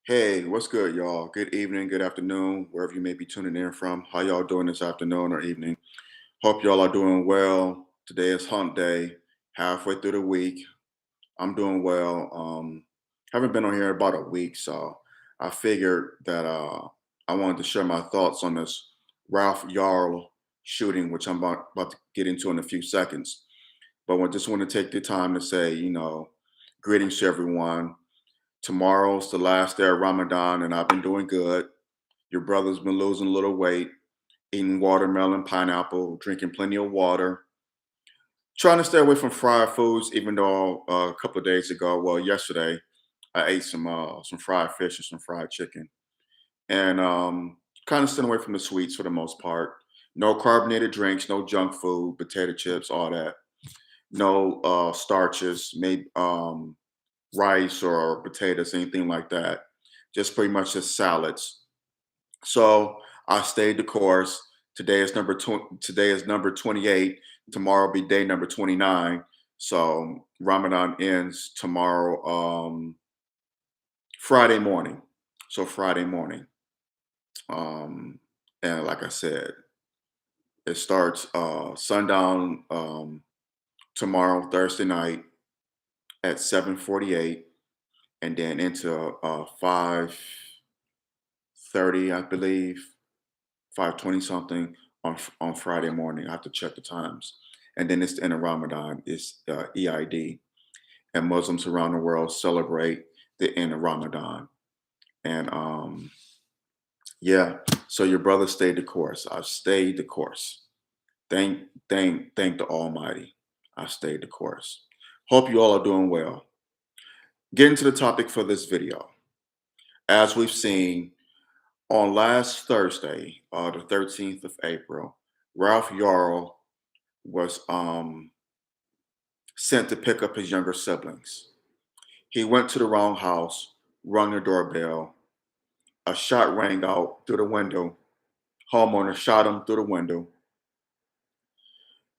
Hey, what's good, y'all? Good evening, good afternoon, wherever you may be tuning in from. How y'all doing this afternoon or evening? Hope y'all are doing well. Today is hump day, halfway through the week. I'm doing well. Haven't been on here about a week, so I figured that I wanted to share my thoughts on this Ralph Yarl shooting, which I'm about to get into in a few seconds. But I just want to take the time to say, greetings to everyone. Tomorrow's the last day of Ramadan, and I've been doing good. Your brother's been losing a little weight, eating watermelon, pineapple, drinking plenty of water, trying to stay away from fried foods. Even though a couple of days ago, well, yesterday, I ate some fried fish and some fried chicken, and kind of staying away from the sweets for the most part. No carbonated drinks, no junk food, potato chips, all that. No starches, maybe rice or potatoes, anything like that. Just pretty much just salads. So I stayed the course. Today is number 28. Tomorrow will be day number 29. So Ramadan ends tomorrow, Friday morning. So Friday morning. And like I said, it starts sundown tomorrow, Thursday night at 7:48, and then into 5:30, I believe, 5:20 something on Friday morning. I have to check the times. And then it's the end of Ramadan. It's EID, and Muslims around the world celebrate the end of Ramadan. And yeah, so your brother stayed the course. I've stayed the course. Thank the Almighty. I stayed the course. Hope you all are doing well. Getting to the topic for this video. As we've seen on last Thursday, the 13th of April, Ralph Yarl was sent to pick up his younger siblings. He went to the wrong house, rung the doorbell. A shot rang out through the window. Homeowner shot him through the window,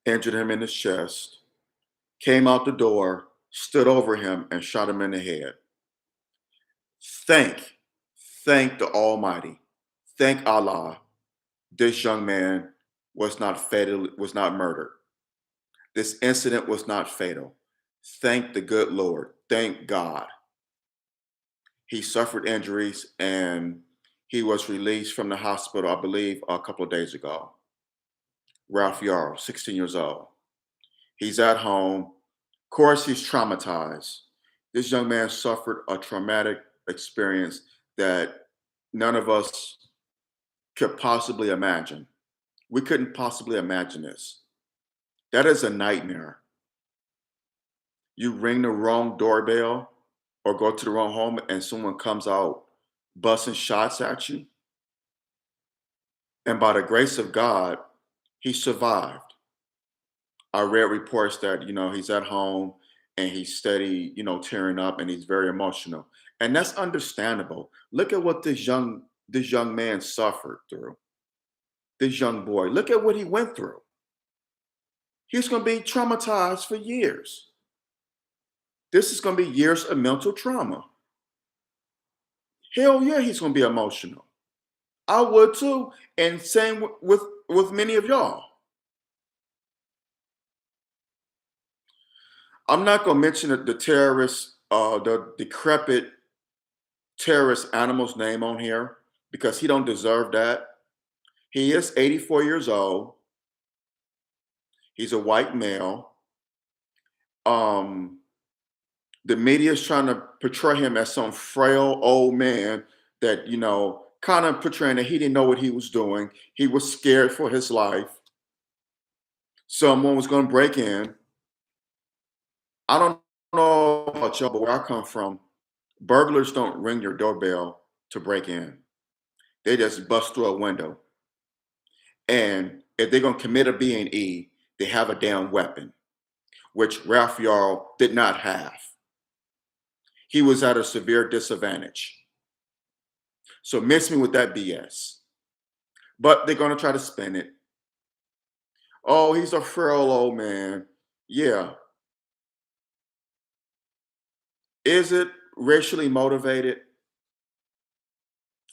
injured him in his chest, came out the door, stood over him, and shot him in the head. Thank, thank the Almighty, thank Allah. This young man was not murdered. This incident was not fatal. Thank the good Lord. Thank God. He suffered injuries and he was released from the hospital, I believe, a couple of days ago. Ralph Yarl, 16 years old. He's at home. Of course, he's traumatized. This young man suffered a traumatic experience that none of us could possibly imagine. We couldn't possibly imagine this. That is a nightmare. You ring the wrong doorbell or go to the wrong home and someone comes out busting shots at you. And by the grace of God, he survived. I read reports that, he's at home and he's steady, tearing up and he's very emotional. And that's understandable. Look at what this young man suffered through. This young boy. Look at what he went through. He's going to be traumatized for years. This is going to be years of mental trauma. Hell yeah, he's going to be emotional. I would too, and same with many of y'all. I'm not going to mention the terrorist, the decrepit terrorist animal's name on here because he don't deserve that. He is 84 years old. He's a white male. Um, the media is trying to portray him as some frail old man that kind of portraying that he didn't know what he was doing. He was scared for his life. Someone was going to break in. I don't know about y'all, but where I come from, burglars don't ring your doorbell to break in. They just bust through a window. And if they're going to commit a B&E, they have a damn weapon, which Ralph Yarl did not have. He was at a severe disadvantage. So miss me with that BS. But they're going to try to spin it. Oh, he's a frail old man. Yeah. Is it racially motivated?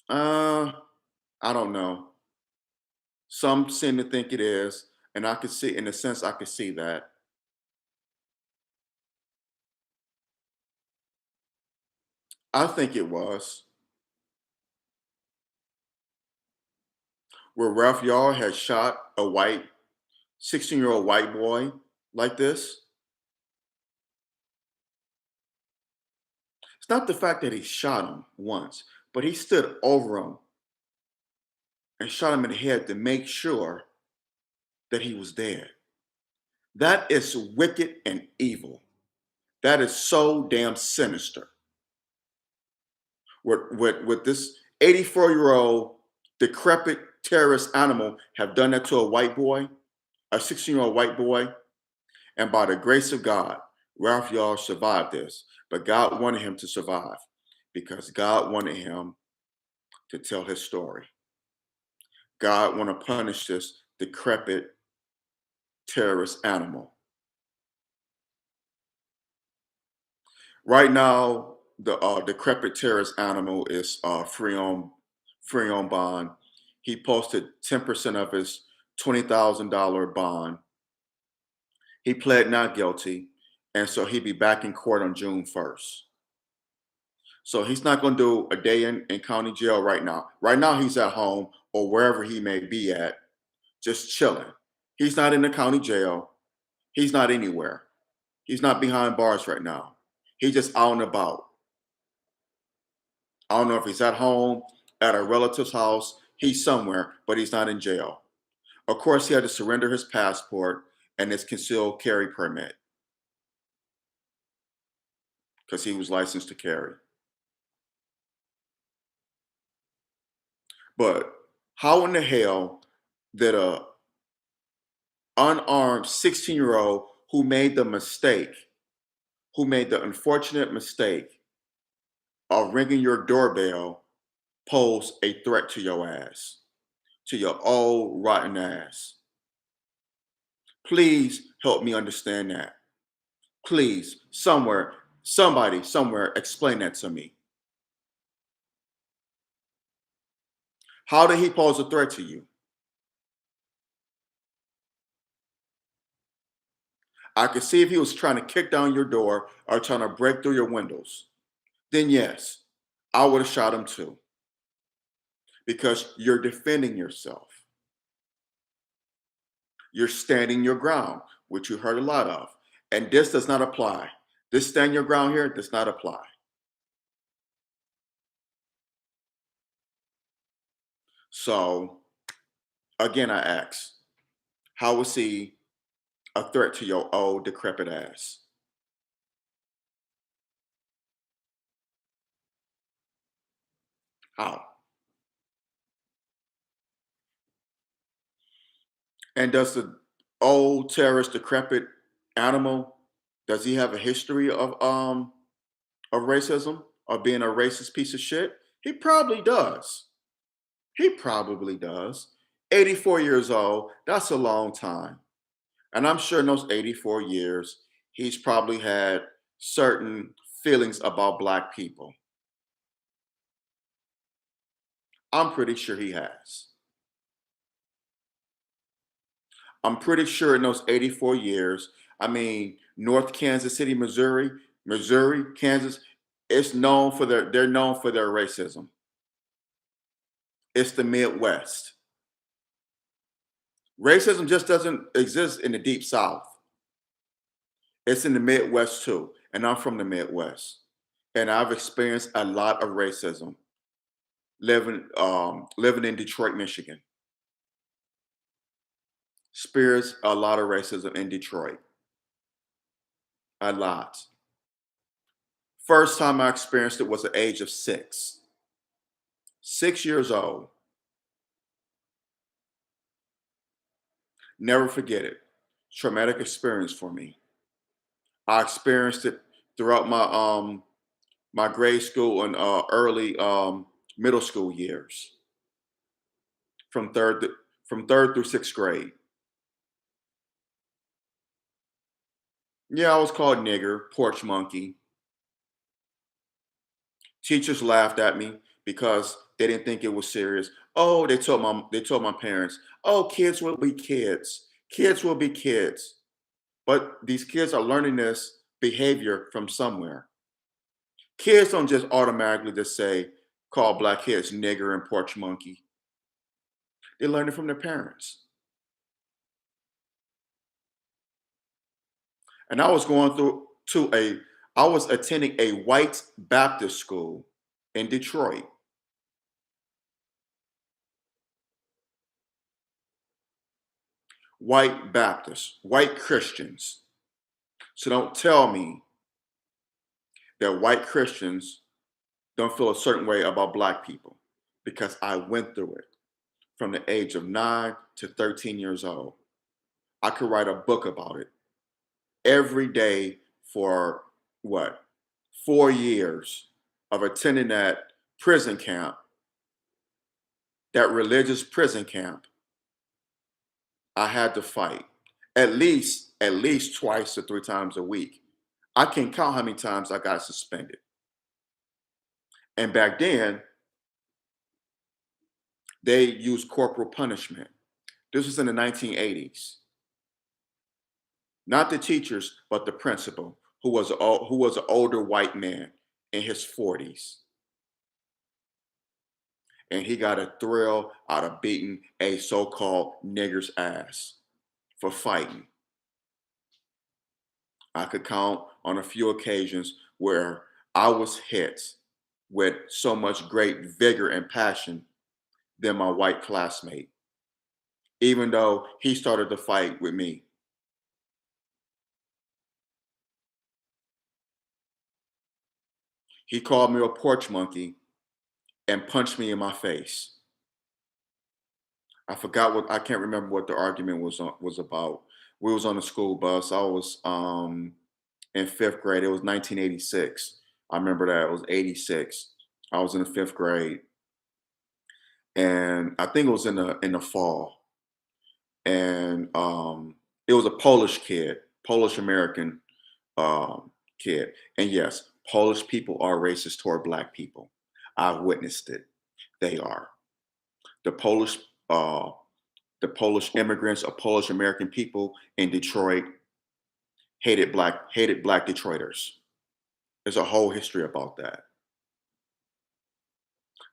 Uh, I don't know. Some seem to think it is, and I could see, in a sense, I could see that. I think it was where Ralph Yarl had shot a 16-year-old white boy like this. It's not the fact that he shot him once, but he stood over him and shot him in the head to make sure that he was dead. That is wicked and evil. That is so damn sinister. What this 84-year-old decrepit terrorist animal have done that to a white boy, a 16-year-old white boy, and by the grace of God, Ralph Yarl survived this. But God wanted him to survive because God wanted him to tell his story. God want to punish this decrepit terrorist animal. Right now, the decrepit terrorist animal is free on bond. He posted 10% of his $20,000 bond. He pled not guilty, and so he'll be back in court on June 1st. So he's not going to do a day in county jail right now. Right now, he's at home or wherever he may be at, just chilling. He's not in the county jail. He's not anywhere. He's not behind bars right now. He's just out and about. I don't know if he's at home, at a relative's house. He's somewhere, but he's not in jail. Of course, he had to surrender his passport and his concealed carry permit because he was licensed to carry. But how in the hell did a unarmed 16-year-old who made the unfortunate mistake of ringing your doorbell, pose a threat to your ass, to your old rotten ass? Please help me understand that. Please, somebody, somewhere, explain that to me. How did he pose a threat to you? I could see if he was trying to kick down your door or trying to break through your windows. Then yes, I would have shot him too because you're defending yourself. You're standing your ground, which you heard a lot of. And this does not apply. This stand your ground here does not apply. So again, I ask, how was he a threat to your old decrepit ass? How? And does the old terrorist decrepit animal, does he have a history of racism, of being a racist piece of shit? He probably does. He probably does. 84 years old, that's a long time. And I'm sure in those 84 years, he's probably had certain feelings about Black people. I'm pretty sure he has. I'm pretty sure in those 84 years, I mean, North Kansas City, Missouri, Kansas, they're known for their racism. It's the Midwest. Racism just doesn't exist in the deep South. It's in the Midwest too. And I'm from the Midwest. And I've experienced a lot of racism living in Detroit, Michigan. Experienced a lot of racism in Detroit. A lot. First time I experienced it was the age of 6. 6 years old. Never forget it. Traumatic experience for me. I experienced it throughout my grade school and early middle school years, from third through sixth grade. Yeah, I was called nigger, porch monkey. Teachers laughed at me because They didn't think it was serious. Oh, they told my parents, oh, kids will be kids. Kids will be kids. But these kids are learning this behavior from somewhere. Kids don't just automatically just say, call black kids nigger and porch monkey. They learn it from their parents. And I was attending a white Baptist school in Detroit. White Baptists, white Christians. So don't tell me that white Christians don't feel a certain way about black people, because I went through it from the age of 9 to 13 years old. I could write a book about it every day for what, 4 years of attending that prison camp, that religious prison camp. I had to fight at least twice to three times a week. I can't count how many times I got suspended. And back then, they used corporal punishment. This was in the 1980s. Not the teachers, but the principal, who was an older white man in his 40s. And he got a thrill out of beating a so-called nigger's ass for fighting. I could count on a few occasions where I was hit with so much great vigor and passion than my white classmate, even though he started the fight with me. He called me a porch monkey and punched me in my face. I can't remember what the argument was about. We was on the school bus. I was in fifth grade. It was 1986. I remember that. It was 86. I was in the fifth grade. And I think it was in the fall. And it was a Polish kid, Polish American kid. And yes, Polish people are racist toward black people. I've witnessed it. They are. The Polish uh, the Polish immigrants or Polish American people in Detroit hated black Detroiters. There's a whole history about that,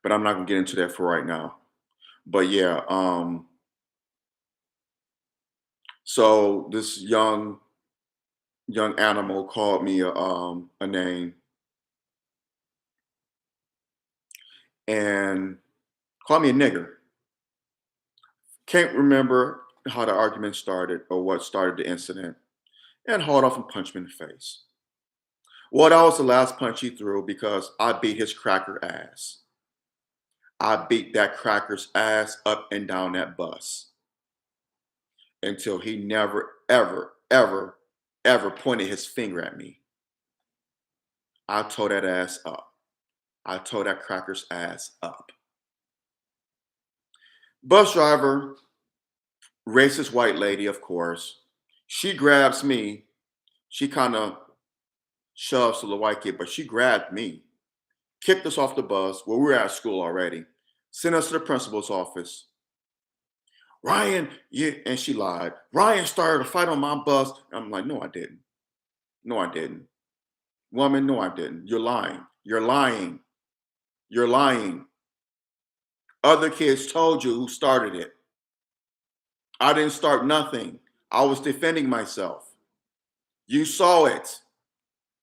but I'm not gonna get into that for right now. But yeah, so this young animal called me a name and called me a nigger. Can't remember how the argument started or what started the incident, and hauled off and punched me in the face. Well, that was the last punch he threw because I beat his cracker ass. I beat that cracker's ass up and down that bus until he never, ever, ever, ever pointed his finger at me. I tore that ass up. I tore that cracker's ass up. Bus driver, racist white lady, of course, she grabs me. She kind of shoves to the white kid, but she grabbed me, kicked us off the bus where we were at school already, sent us to the principal's office. Ryan, yeah, and she lied. Ryan started a fight on my bus. I'm like, no, I didn't. No, I didn't. Woman, no, I didn't. You're lying. You're lying. You're lying. Other kids told you who started it. I didn't start nothing. I was defending myself. You saw it.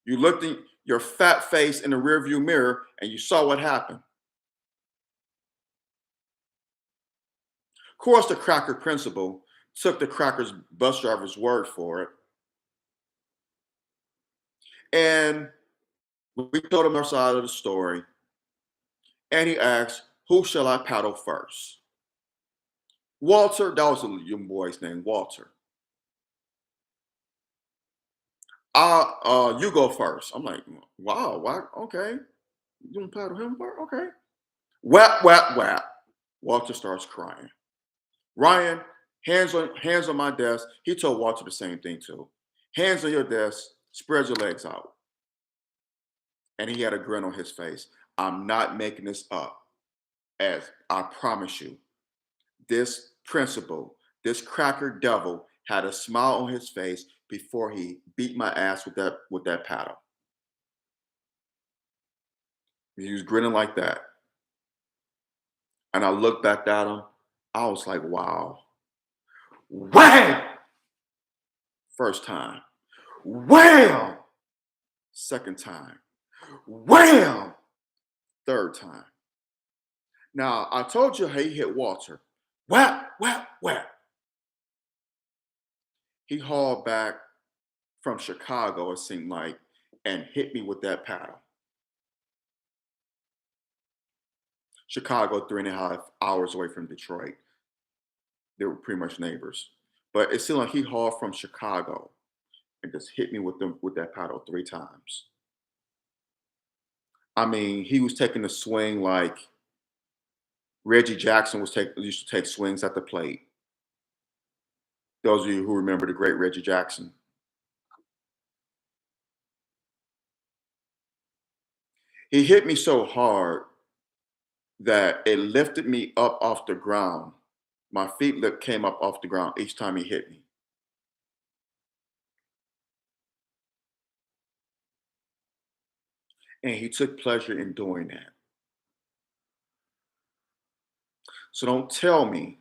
You looked in your fat face in the rearview mirror and you saw what happened. Of course, the cracker principal took the cracker's bus driver's word for it. And we told him our side of the story. And he asked, who shall I paddle first? Walter, that was a young boy's name, Walter. You go first. I'm like, wow, why? Okay. You gonna paddle him first? Okay. Whap, whap, whap. Walter starts crying. Ryan, hands on my desk. He told Walter the same thing too. Hands on your desk, spread your legs out. And he had a grin on his face. I'm not making this up. As I promise you, this principal, this cracker devil, had a smile on his face before he beat my ass with that paddle. He was grinning like that. And I looked back at him. I was like, wow. Wham! First time. Wham! Second time. Wham! Third time. Now, I told you he hit Walter. Whap, whap, whap. He hauled back from Chicago, it seemed like, and hit me with that paddle. Chicago, 3.5 hours away from Detroit. They were pretty much neighbors. But it seemed like he hauled from Chicago and just hit me with that paddle 3 times. I mean, he was taking a swing like Reggie Jackson used to take swings at the plate. Those of you who remember the great Reggie Jackson. He hit me so hard that it lifted me up off the ground. My came up off the ground each time he hit me. And he took pleasure in doing that. So don't tell me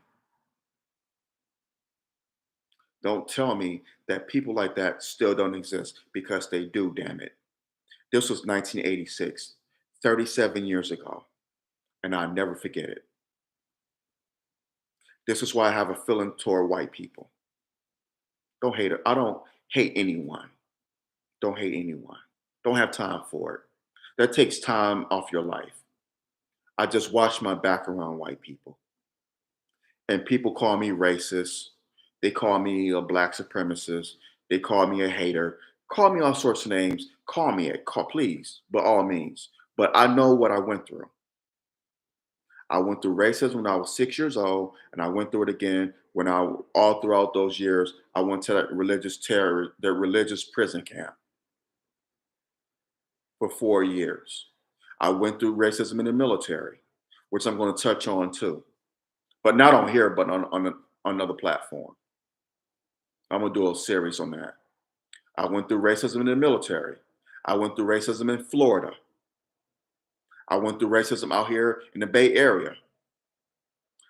that people like that still don't exist, because they do, damn it. This was 1986, 37 years ago, and I'll never forget it. This is why I have a feeling toward white people. Don't hate it. I don't hate anyone. Don't hate anyone. Don't have time for it. That takes time off your life. I just watch my back around white people. And people call me racist. They call me a black supremacist. They call me a hater. Call me all sorts of names. Call me it. Please, by all means. But I know what I went through. I went through racism when I was 6 years old, and I went through it again when all throughout those years, I went to that religious prison camp for 4 years. I went through racism in the military, which I'm going to touch on too, but not on here, but on another platform. I'm going to do a series on that. I went through racism in the military. I went through racism in Florida. I went through racism out here in the Bay Area.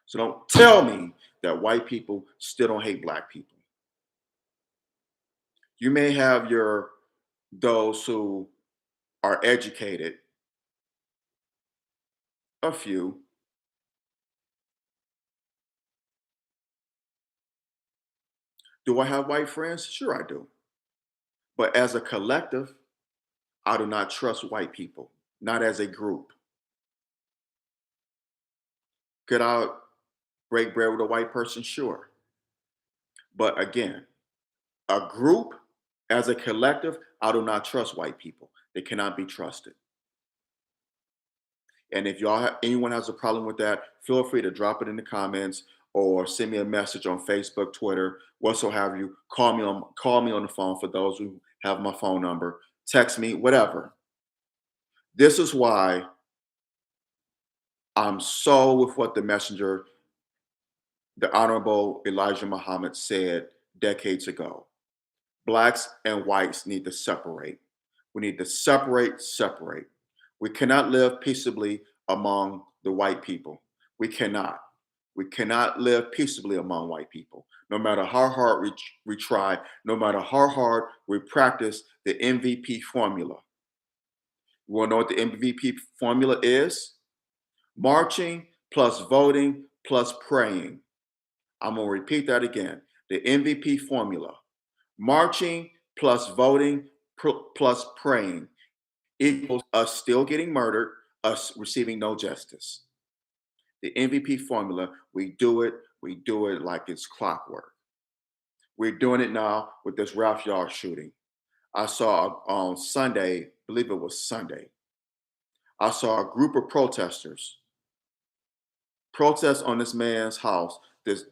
So don't tell me that white people still don't hate black people. You may have those who are educated, a few. Do I have white friends? Sure, I do. But as a collective, I do not trust white people, not as a group. Could I break bread with a white person? Sure. But again, a group, as a collective, I do not trust white people. They cannot be trusted. And if anyone has a problem with that, feel free to drop it in the comments or send me a message on Facebook, Twitter, whatsoever you. Call me on the phone for those who have my phone number. Text me, whatever. This is why I'm so with what the messenger, the Honorable Elijah Muhammad, said decades ago. Blacks and whites need to separate. We need to separate. We cannot live peaceably among the white people. We cannot. We cannot live peaceably among white people. No matter how hard we try, no matter how hard we practice the MVP formula. You want to know what the MVP formula is? Marching plus voting plus praying. I'm going to repeat that again. The MVP formula. Marching plus voting plus praying equals us still getting murdered, us receiving no justice. The MVP formula, we do it like it's clockwork. We're doing it now with this Ralph Yarl shooting. I saw on Sunday, I believe it was Sunday, I saw a group of protesters protest on this man's house, this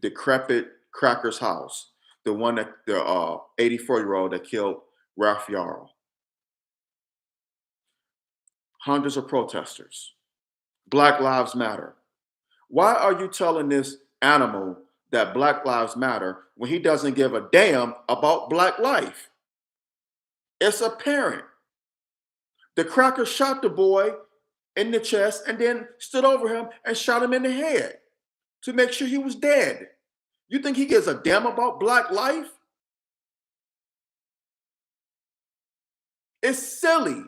decrepit cracker's house, the one that the 84-year-old that killed Ralph Yarl. Hundreds of protesters Black Lives Matter. Why are you telling this animal that Black Lives Matter when he doesn't give a damn about Black life? It's apparent. The cracker shot the boy in the chest and then stood over him and shot him in the head to make sure he was dead. You think he gives a damn about Black life? It's silly.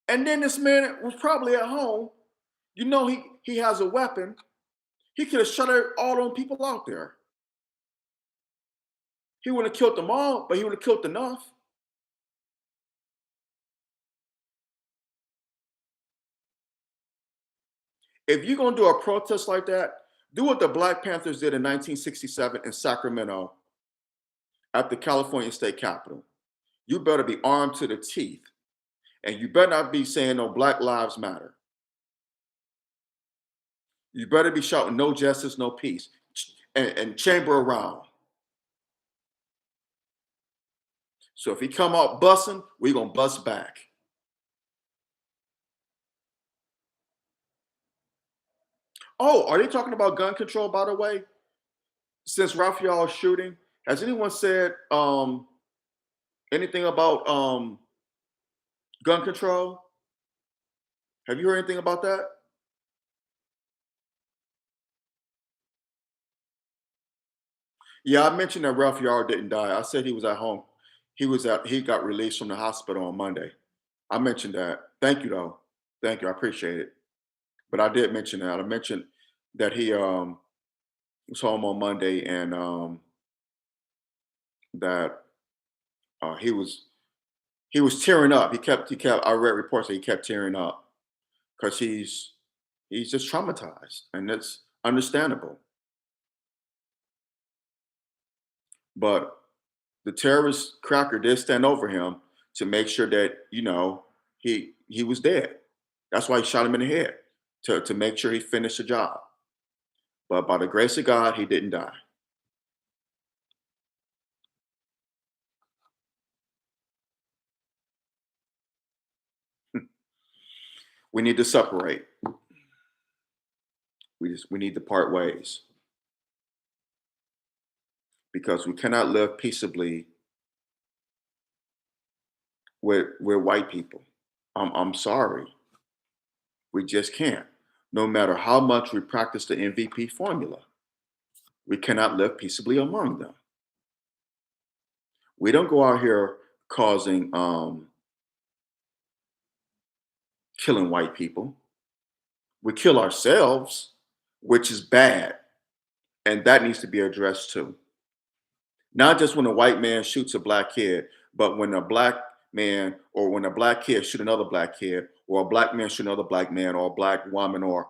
And then this man was probably at home. You know he has a weapon. He could have shot all those people out there. He wouldn't have killed them all, but he would have killed enough. If you're gonna do a protest like that, do what the Black Panthers did in 1967 in Sacramento at the California State Capitol. You better be armed to the teeth, and you better not be saying no Black Lives Matter. You better be shouting no justice, no peace, and chamber around. So if he come out busting, we gonna bust back. Oh, are they talking about gun control, by the way? Since Raphael's shooting, has anyone said anything about gun control? Have you heard anything about that? Yeah, I mentioned that Raphael didn't die. I said he was at home. He got released from the hospital on Monday. I mentioned that. Thank you though. Thank you. I appreciate it. But I did mention that. I mentioned that he was home on Monday and that he was tearing up. He kept I read reports that he kept tearing up because he's just traumatized, and it's understandable. But the terrorist cracker did stand over him to make sure that he was dead. That's why he shot him in the head to make sure he finished the job. But by the grace of God, he didn't die. We need to separate. We need to part ways because we cannot live peaceably with white people. I'm sorry, we just can't. No matter how much we practice the MVP formula, we cannot live peaceably among them. We don't go out here causing killing white people. We kill ourselves, which is bad, and that needs to be addressed too. Not just when a white man shoots a black kid, but when a black man or when a black kid shoot another black kid, or a black man shoot another black man, or a black woman, or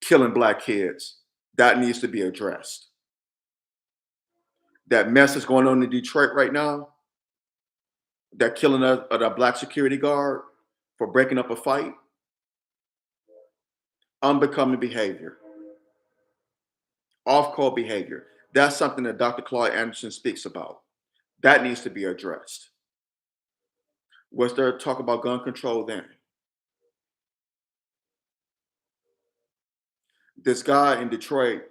killing black kids. That needs to be addressed. That mess is going on in Detroit right now. That killing a black security guard for breaking up a fight. Unbecoming behavior. Off-call behavior. That's something that Dr. Claude Anderson speaks about. That needs to be addressed. Was there talk about gun control then? This guy in Detroit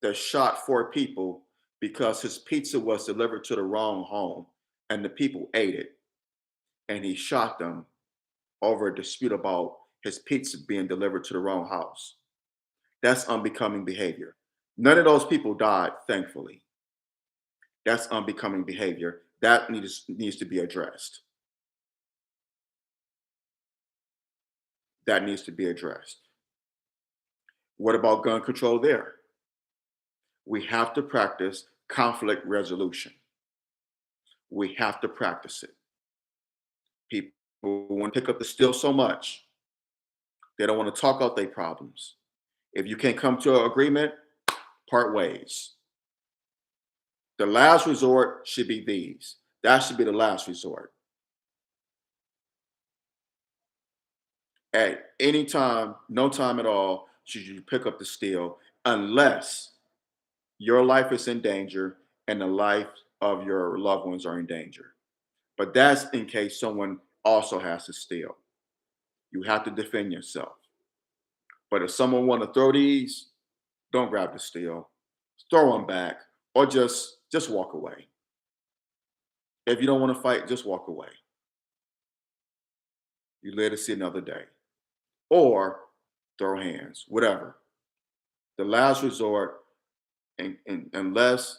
that shot four people because his pizza was delivered to the wrong home and the people ate it, and he shot them over a dispute about his pizza being delivered to the wrong house. That's unbecoming behavior. None of those people died, thankfully. That's unbecoming behavior. That needs to be addressed. That needs to be addressed. What about gun control there? We have to practice conflict resolution. We have to practice it. People want to pick up the steel so much, they don't want to talk out their problems. If you can't come to an agreement, part ways. The last resort should be these. That should be the last resort. At any time, no time at all, should you pick up the steel unless your life is in danger and the life of your loved ones are in danger. But that's in case someone also has to steal. You have to defend yourself. But if someone want to throw these, don't grab the steel. Throw them back, or just walk away. If you don't want to fight, just walk away. You live to see another day, or throw hands, whatever. The last resort, and unless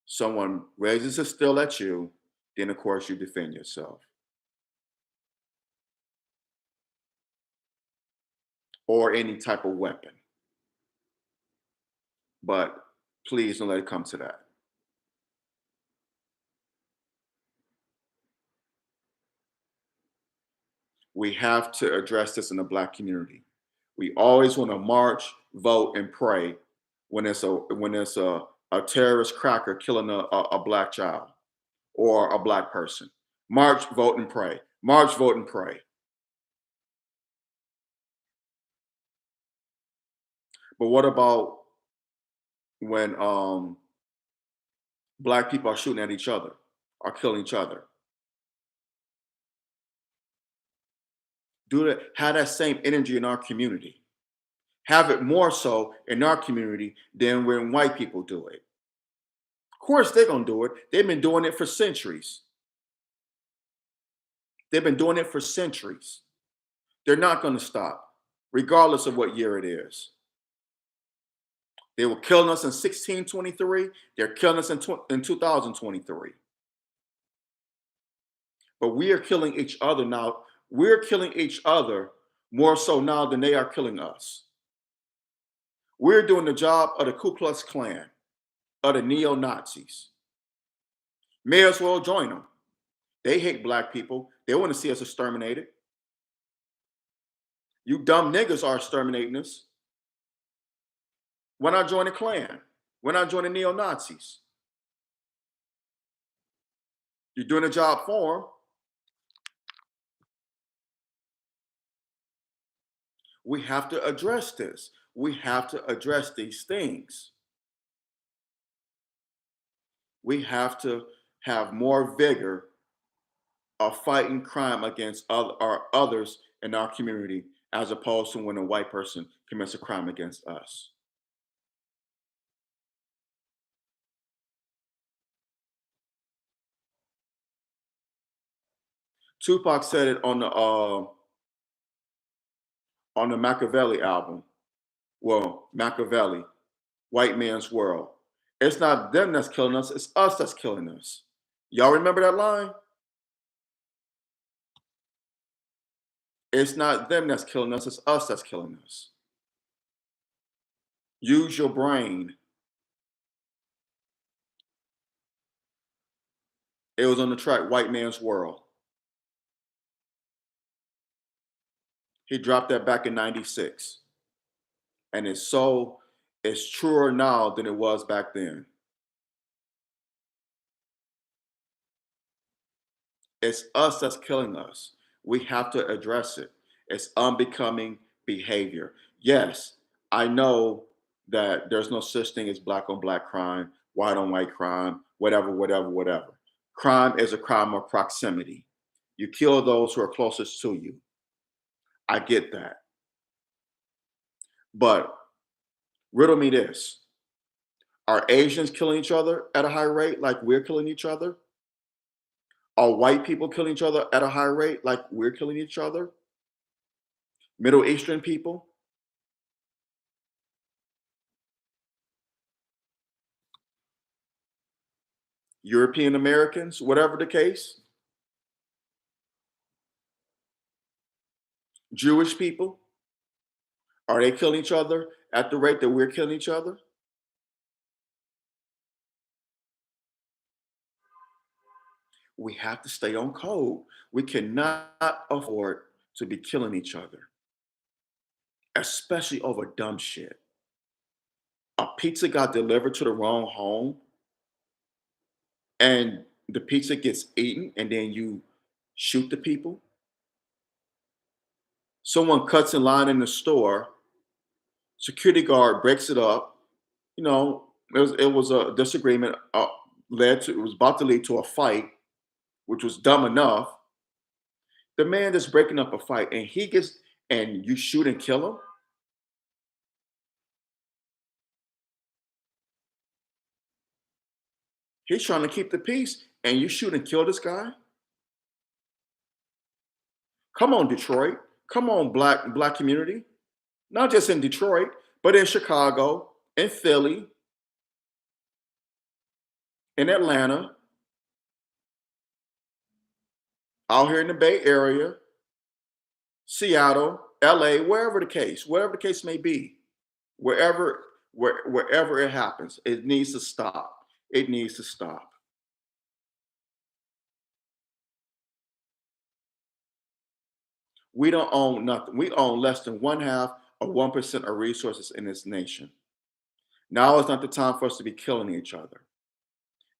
someone raises a steel at you, then of course you defend yourself, or any type of weapon. But please don't let it come to that. We have to address this in the Black community. We always want to march, vote, and pray when it's a terrorist cracker killing a Black child or a Black person. March, vote, and pray. March, vote, and pray. But what about when Black people are shooting at each other, are killing each other? Do that. Have that same energy in our community. Have it more so in our community than when white people do it. Of course, they're gonna do it. They've been doing it for centuries. They've been doing it for centuries. They're not gonna stop, regardless of what year it is. They were killing us in 1623. They're killing us in 2023. But we are killing each other now. We're killing each other more so now than they are killing us. We're doing the job of the Ku Klux Klan, of the neo Nazis. May as well join them. They hate Black people. They want to see us exterminated. You dumb niggas are exterminating us. Why not join the Klan? Why not join the neo Nazis? You're doing a job for them. We have to address this. We have to address these things. We have to have more vigor of fighting crime against others in our community, as opposed to when a white person commits a crime against us. Tupac said it on the Machiavelli album. Well, Machiavelli, White Man's World. It's not them that's killing us, it's us that's killing us. Y'all remember that line? It's not them that's killing us, it's us that's killing us. Use your brain. It was on the track White Man's World. He dropped that back in 96. And it's truer now than it was back then. It's us that's killing us. We have to address it. It's unbecoming behavior. Yes, I know that there's no such thing as Black on Black crime, white on white crime, whatever, whatever, whatever. Crime is a crime of proximity. You kill those who are closest to you. I get that. But riddle me this. Are Asians killing each other at a high rate like we're killing each other? Are white people killing each other at a high rate like we're killing each other? Middle Eastern people? European Americans? Whatever the case? Jewish people? Are they killing each other at the rate that we're killing each other? We have to stay on code. We cannot afford to be killing each other, especially over dumb shit. A pizza got delivered to the wrong home and the pizza gets eaten and then you shoot the people. Someone cuts in line in the store, security guard breaks it up. It was a disagreement, it was about to lead to a fight, which was dumb enough. The man that's breaking up a fight and he gets and you shoot and kill him. He's trying to keep the peace, and you shoot and kill this guy. Come on, Detroit. Come on, black community. Not just in Detroit, but in Chicago, in Philly, in Atlanta, out here in the Bay Area, Seattle, LA, wherever the case may be, wherever it happens, it needs to stop. It needs to stop. We don't own nothing. We own less than one half of 1% of resources in this nation. Now is not the time for us to be killing each other.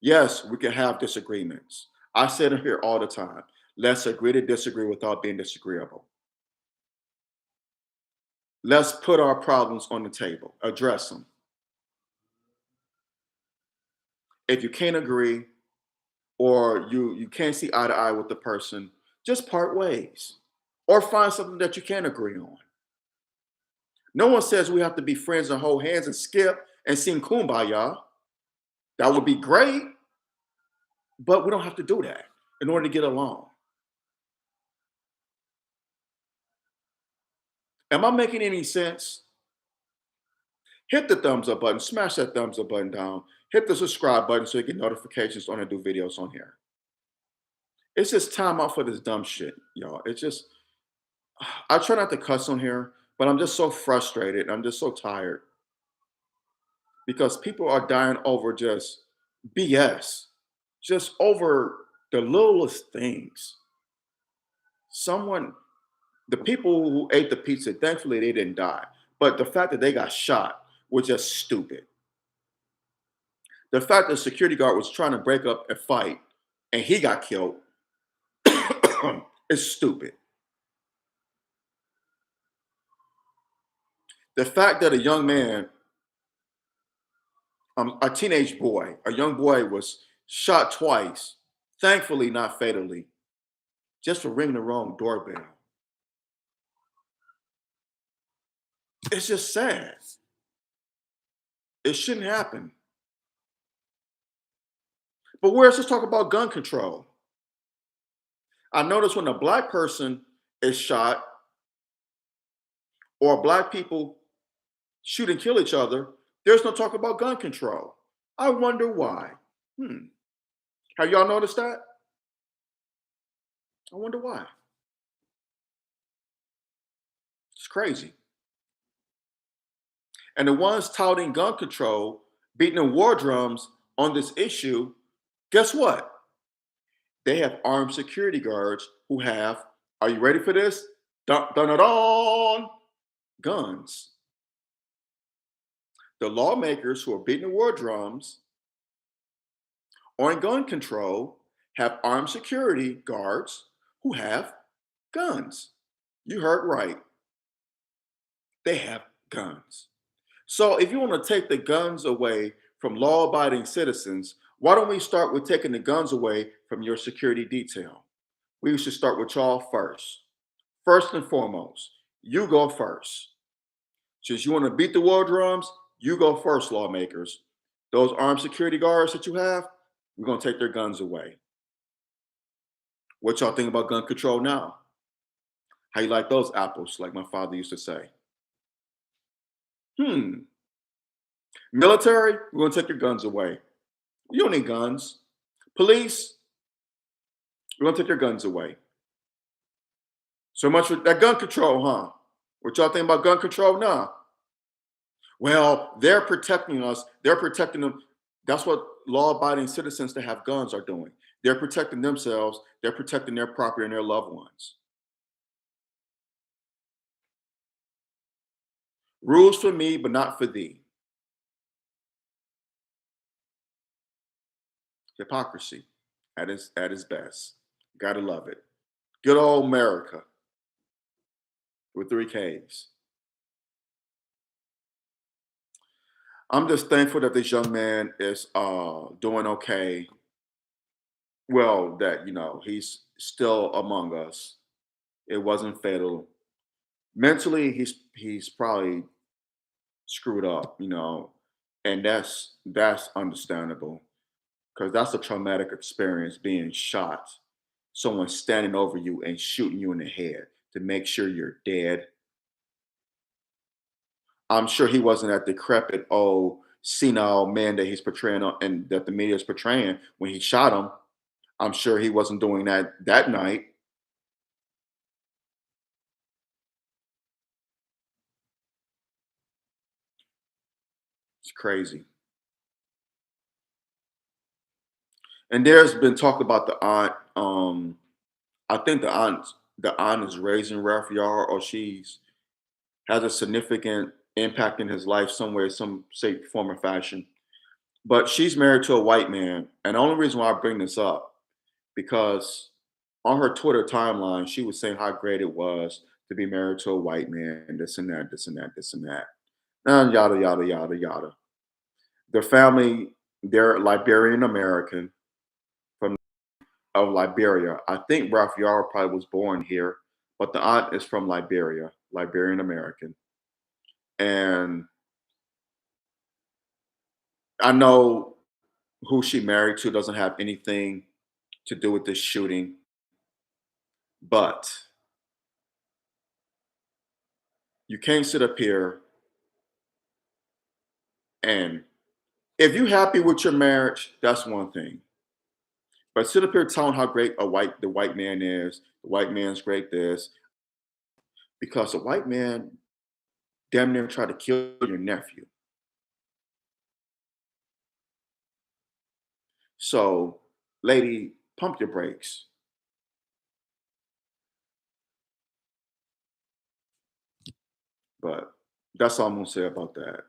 Yes, we can have disagreements. I say it here all the time. Let's agree to disagree without being disagreeable. Let's put our problems on the table, address them. If you can't agree or you can't see eye to eye with the person, just part ways or find something that you can agree on. No one says we have to be friends and hold hands and skip and sing kumbaya. That would be great, but we don't have to do that in order to get along. Am I making any sense? Hit the thumbs up button, smash that thumbs up button down, hit the subscribe button so you get notifications when I do videos on here. It's just time out for this dumb shit, y'all. It's just, I try not to cuss on here, but I'm just so frustrated. I'm just so tired because people are dying over just BS, just over the littlest things. Someone, the people who ate the pizza, thankfully they didn't die. But the fact that they got shot was just stupid. The fact that the security guard was trying to break up a fight and he got killed is stupid. The fact that a young man, a teenage boy, a young boy was shot twice, thankfully not fatally, just for ringing the wrong doorbell. It's just sad. It shouldn't happen. But where's this talk about gun control? I notice when a black person is shot or black people shoot and kill each other, there's no talk about gun control. I wonder why. Hmm. Have y'all noticed that? I wonder why. It's crazy. And the ones touting gun control, beating the war drums on this issue, guess what? They have armed security guards who have, are you ready for this? Dun, dun, dun, dun, guns. The lawmakers who are beating the war drums on gun control have armed security guards who have guns. You heard right. They have guns. So if you want to take the guns away from law abiding citizens, why don't we start with taking the guns away from your security detail? We should start with y'all first. First and foremost, you go first. Since you want to beat the war drums, you go first, lawmakers. Those armed security guards that you have, we're going to take their guns away. What y'all think about gun control now? How you like those apples, like my father used to say? Hmm. Military, we're going to take your guns away. You don't need guns. Police, we're going to take your guns away. So much for that gun control, huh? What y'all think about gun control now? Well, they're protecting us. They're protecting them. That's what law-abiding citizens that have guns are doing. They're protecting themselves. They're protecting their property and their loved ones. Rules for me, but not for thee. Hypocrisy at its best. Gotta love it. Good old America with three Ks. I'm just thankful that this young man is doing okay. Well, that he's still among us. It wasn't fatal. Mentally, he's probably screwed up, and that's understandable because that's a traumatic experience being shot. Someone standing over you and shooting you in the head to make sure you're dead. I'm sure he wasn't that decrepit, old, senile man that he's portraying and that the media is portraying when he shot him. I'm sure he wasn't doing that that night. It's crazy. And there's been talk about the aunt. I think the aunt is raising Ralph Yarl, or she's has a significant impact in his life somewhere, some shape, form, or fashion. But she's married to a white man, and the only reason why I bring this up because on her Twitter timeline, she was saying how great it was to be married to a white man, this and that, this and that, this and that, and yada yada yada yada. The family, they're Liberian American from of Liberia. I think Ralph Yarl probably was born here, but the aunt is from Liberia, Liberian American. And I know who she married to doesn't have anything to do with this shooting, but you can't sit up here and if you're happy with your marriage, that's one thing. But sit up here telling how great the white man is, the white man's great this, because the white man damn near tried to kill your nephew. So, lady, pump your brakes. But that's all I'm gonna say about that.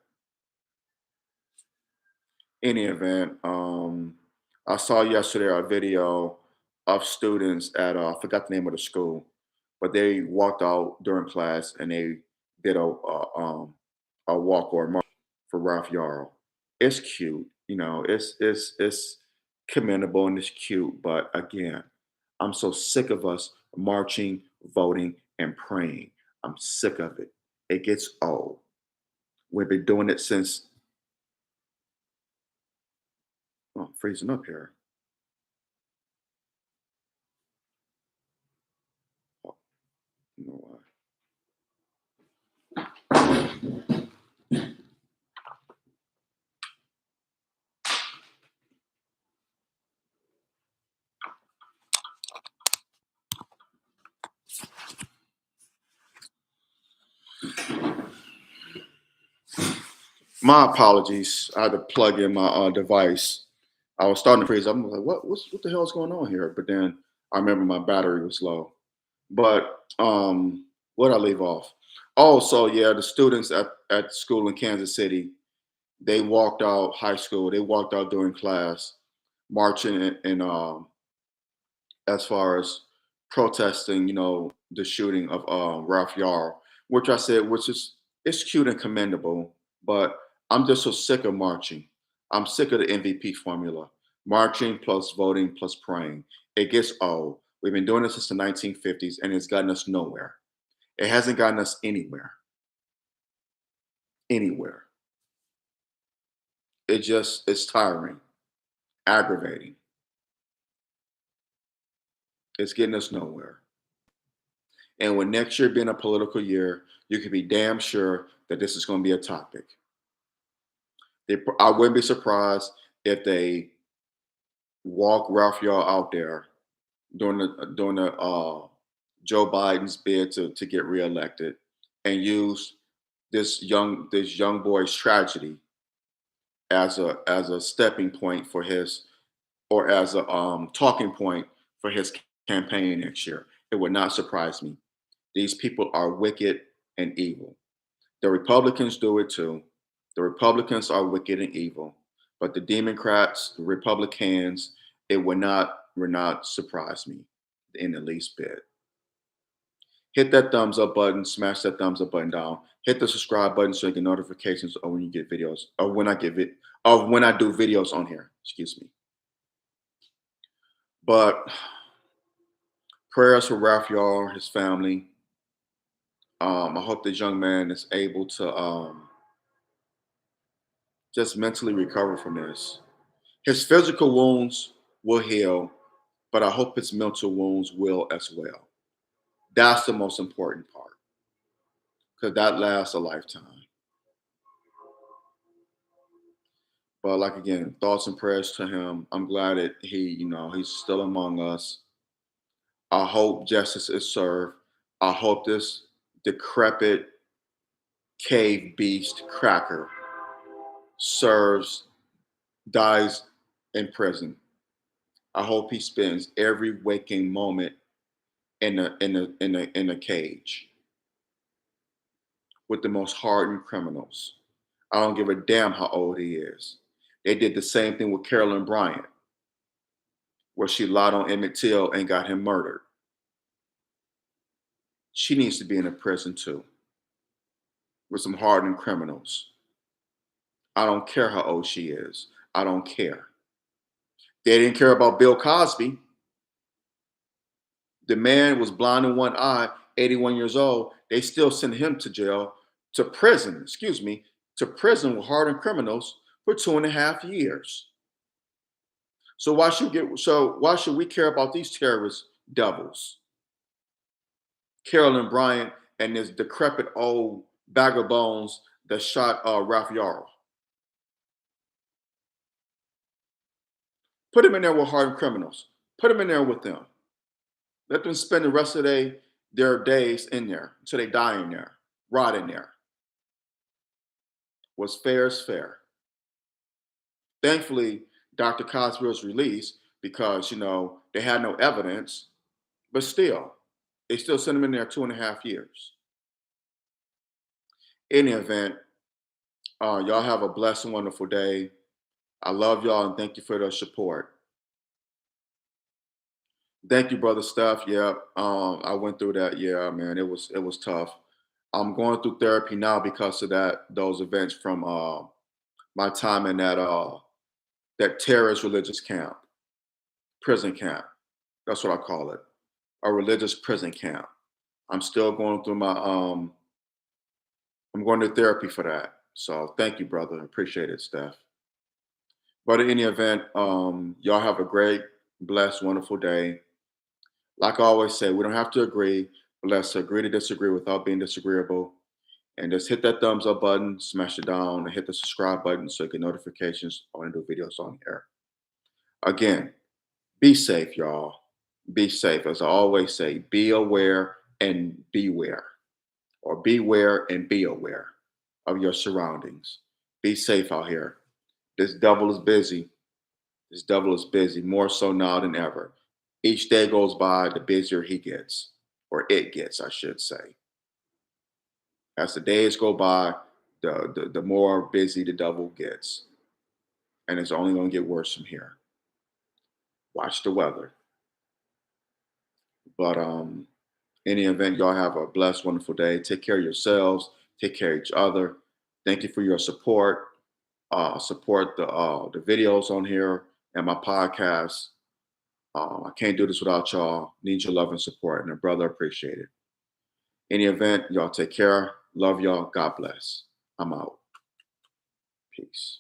Any event, I saw yesterday a video of students at I forgot the name of the school, but they walked out during class and they did a walk or a march for Ralph Yarl. It's cute, it's commendable and it's cute, but again, I'm so sick of us marching, voting, and praying. I'm sick of it. It gets old. We've been doing it since I'm freezing up here. Oh, you know what? My apologies. I had to plug in my device. I was starting to freeze. I'm like, what the hell is going on here? But then I remember my battery was low. But what I leave off? Oh, so yeah, the students at school in Kansas City, they walked out high school. They walked out during class, marching and as far as protesting, the shooting of Ralph Yarl, which I said, which is it's cute and commendable, but I'm just so sick of marching. I'm sick of the MVP formula. Marching plus voting plus praying. It gets old. We've been doing this since the 1950s and it's gotten us nowhere. It hasn't gotten us anywhere. Anywhere. It's tiring, aggravating. It's getting us nowhere. And with next year being a political year, you can be damn sure that this is going to be a topic. I wouldn't be surprised if they walk Ralph Yarl out there during the Joe Biden's bid to get reelected and use this young boy's tragedy as a stepping point for his or as a talking point for his campaign next year. It would not surprise me. These people are wicked and evil. The Republicans do it too. The Republicans are wicked and evil. But the Democrats, the Republicans, it would not surprise me in the least bit. Hit that thumbs up button, smash that thumbs up button down. Hit the subscribe button so you get notifications of when you get videos, or when I do videos on here. Excuse me. But prayers for Ralph Yarl, his family. I hope this young man is able to just mentally recover from this. His physical wounds will heal, but I hope his mental wounds will as well. That's the most important part because that lasts a lifetime. But like again, thoughts and prayers to him. I'm glad that he's still among us. I hope justice is served. I hope this decrepit cave beast cracker serves, dies in prison. I hope he spends every waking moment in a cage with the most hardened criminals. I don't give a damn how old he is. They did the same thing with Carolyn Bryant, where she lied on Emmett Till and got him murdered. She needs to be in a prison too, with some hardened criminals. I don't care how old she is. I don't care. They didn't care about Bill Cosby. The man was blind in one eye, 81 years old. They still sent him to jail, to prison, excuse me, to prison with hardened criminals for 2.5 years. Why should we care about these terrorist devils? Carolyn Bryant and this decrepit old bag of bones that shot Ralph Yarl. Put him in there with hardened criminals. Put him in there with them. Let them spend the rest of their days in there until they die in there, rot in there. What's fair is fair. Thankfully, Dr. Cosby was released because they had no evidence, but still, they still sent him in there 2.5 years. In the event, y'all have a blessed and wonderful day. I love y'all and thank you for the support. Thank you, brother Steph. Yeah, I went through that. Yeah, man, it was tough. I'm going through therapy now because of those events from my time in that terrorist religious camp, prison camp. That's what I call it, a religious prison camp. I'm still going through I'm going to therapy for that. So thank you, brother. Appreciate it, Steph. But in any event, y'all have a great, blessed, wonderful day. Like I always say, we don't have to agree, but let's agree to disagree without being disagreeable. And just hit that thumbs up button, smash it down, and hit the subscribe button so you get notifications when I do videos on here. Again, be safe, y'all. Be safe. As I always say, be aware and beware, or beware and be aware of your surroundings. Be safe out here. This devil is busy. This devil is busy, more so now than ever. Each day goes by, the busier he gets, or it gets, I should say. As the days go by, the more busy the devil gets. And it's only going to get worse from here. Watch the weather. But in the event, y'all have a blessed, wonderful day. Take care of yourselves. Take care of each other. Thank you for your support. Support the videos on here and my podcast. I can't do this without y'all. Need your love and support, and a brother appreciate it. In the event, y'all take care. Love y'all. God bless. I'm out. Peace.